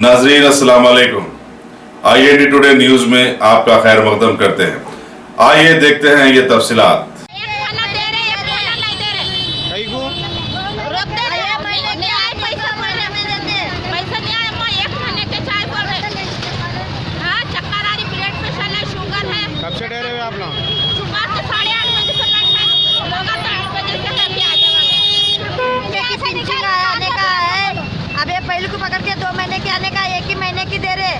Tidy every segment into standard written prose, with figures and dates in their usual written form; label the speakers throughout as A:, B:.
A: नाजरीन अस्सलाम वालेकुम। IAD टुडे न्यूज में आपका खैर मकदम करते हैं। आइए देखते हैं ये तफसीलात।
B: कब से ठहरे हुए आप लोग?
C: सुबह के 8:30 बजे से बैठे लोग तो 8 बजे से अभी आगे वाले
D: पेंशन आने का है। अब ये पहले को पकड़ के 2 महीने के आने का 1 ही महीने की दे रहे।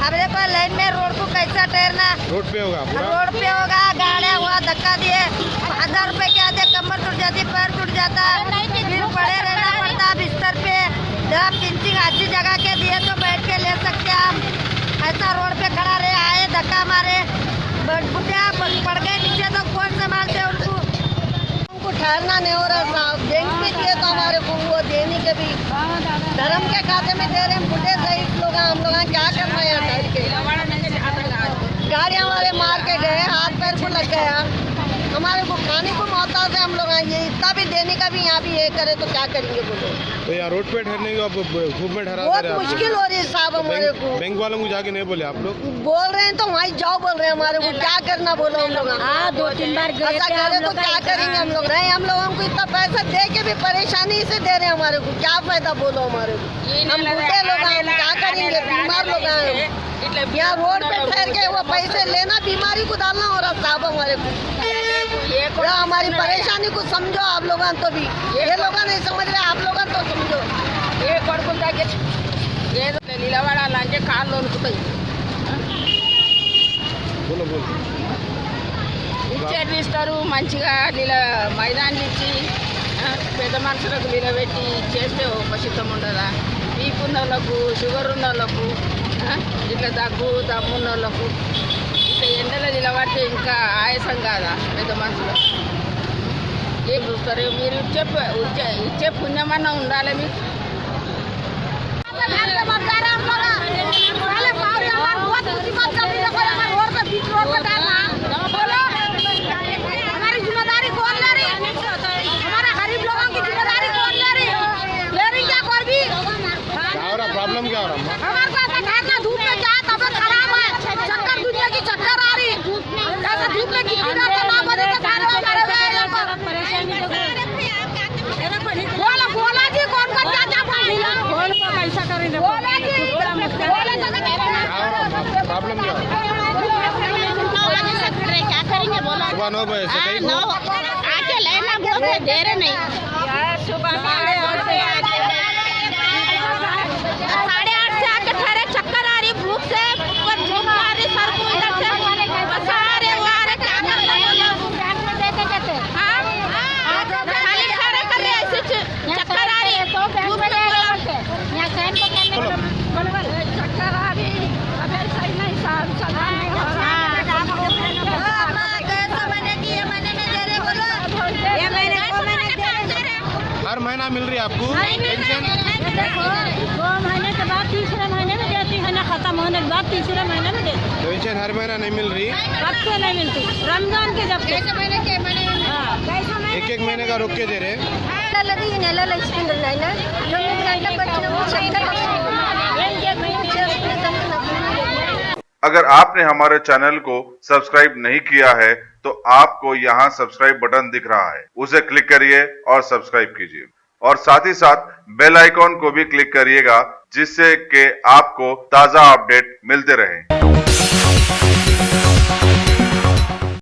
D: अब देखो लाइन में रोड को कैसा ठहरना,
B: रोड पे होगा पूरा?
D: रोड पे होगा, गाड़ियाँ हुआ धक्का दिए 1000 रुपए के आते, कमर टूट जाती, पैर टूट जाता, फिर पड़े रहना पड़ता बिस्तर पे। जब पिंचिंग अच्छी जगह के दिए तो बैठ के ले सकते हम, ऐसा रोड पे खड़ा रहे आए धक्का मारे बुढ़िया पड़ गए नीचे तो कौन संभालते उनको ठहरना नहीं हो रहा साहब। बैंक में दिए तो हमारे को वो देने के भी धर्म के खाते में दे रहे हैं। बुढ़े सही लोग हम लोग क्या करना है ठहर के, गाड़ियाँ हमारे मार के गए, हाथ पैर को लग गया, हमारे को खाने को मोहताज है हम लोग। ये इतना भी देने का भी यहाँ भी ये करे तो क्या करेंगे बोलो।
B: तो यहाँ रोड पे ठहरने को आप धूप में ठहरा
D: बहुत मुश्किल हो रही है साहब हमारे को।
B: बैंक वालों को जाके नहीं बोले आप लोग?
D: बोल रहे हैं तो वहीं जाओ बोल रहे हैं हमारे को, क्या करना बोलो हम लोग। 2-3 बार ऐसा करे तो क्या करेंगे हम लोग। नहीं हम लोग हमको इतना पैसा दे के भी परेशानी से दे रहे हैं हमारे को, क्या फायदा बोलो हमारे को। हम बूढ़े लोग हैं, क्या करेंगे, बीमार लोग हैं। यहाँ रोड पे ठहर के वो पैसे लेना बीमारी को डालना हो रहा साहब हमारे को। हमारी परेशानी को समझो आप लोग तो भी, ये लोग नहीं समझ रहे, आप लोग तो समझो।
C: నిలబడ అలాంటి కాళ్ళు వణుకుతాయి. ఇచ్చేది ఇస్తారు మంచిగా మైదాన్ని ఇచ్చి పెద్ద మనుషులకు నిలబెట్టి చేస్తే ఉపశితం ఉండదా? వీకున్న వాళ్ళకు, షుగర్ ఉన్న వాళ్ళకు, ఇట్లా దగ్గు దమ్మున్న వాళ్ళకు ఇట్లా ఎండలో నిలబడితే ఇంకా ఆయాసం కాదా పెద్ద మనుషులు? ఏం చూస్తారు మీరు? ఇచ్చే పుణ్యమన్నా ఉండాలి మీకు.
D: हमारी जिम्मेदारी कौन ले रही? हमारा गरीब लोगों की जिम्मेदारी कौन ले रही? ले रही क्या कोई भी?
B: क्या हो रहा, प्रॉब्लम क्या हो रहा?
D: हमारे को ऐसा ठहरना धूप में क्या तबियत खराब है, चक्कर दुनिया की चक्कर आ रही, ऐसा धूप में की तो 9 बजे तक आ रहे हमारे बोला बोला जी कौन का क्या क्या बोल को कैसा करेंगे बोला जी
B: प्रॉब्लम क्या हो रहा?
C: क्या करेंगे बोला?
B: सुबह 9 बजे से कहीं
C: 9 आके लेना बोलते दे रहे नहीं। सुबह 8:30 से आके ठहरे, चक्कर आ रही भूख से, पर धूप आ रही सर को इधर से सारे वारे क्या करना बोलो। हाँ खाली ठहरे कर रहे ऐसे चक्कर आ रही धूप में यहाँ कैन को चक्कर आ रही। अब ऐसा ही नहीं
B: हर महीना मिल रही है आपको पेंशन?
D: 2 महीने के बाद तीसरे महीने में देती है ना, खत्म होने के बाद तीसरे महीने में देती है।
B: पेंशन हर महीना नहीं मिल रही?
D: कब से नहीं मिलती? रमजान के जब से
B: एक महीने का रोक के दे रहे हैं।
A: अगर आपने हमारे चैनल को सब्सक्राइब नहीं किया है तो आपको यहाँ सब्सक्राइब बटन दिख रहा है, उसे क्लिक करिए और सब्सक्राइब कीजिए और साथ ही साथ बेल आइकॉन को भी क्लिक करिएगा, जिससे कि आपको ताज़ा अपडेट मिलते रहें।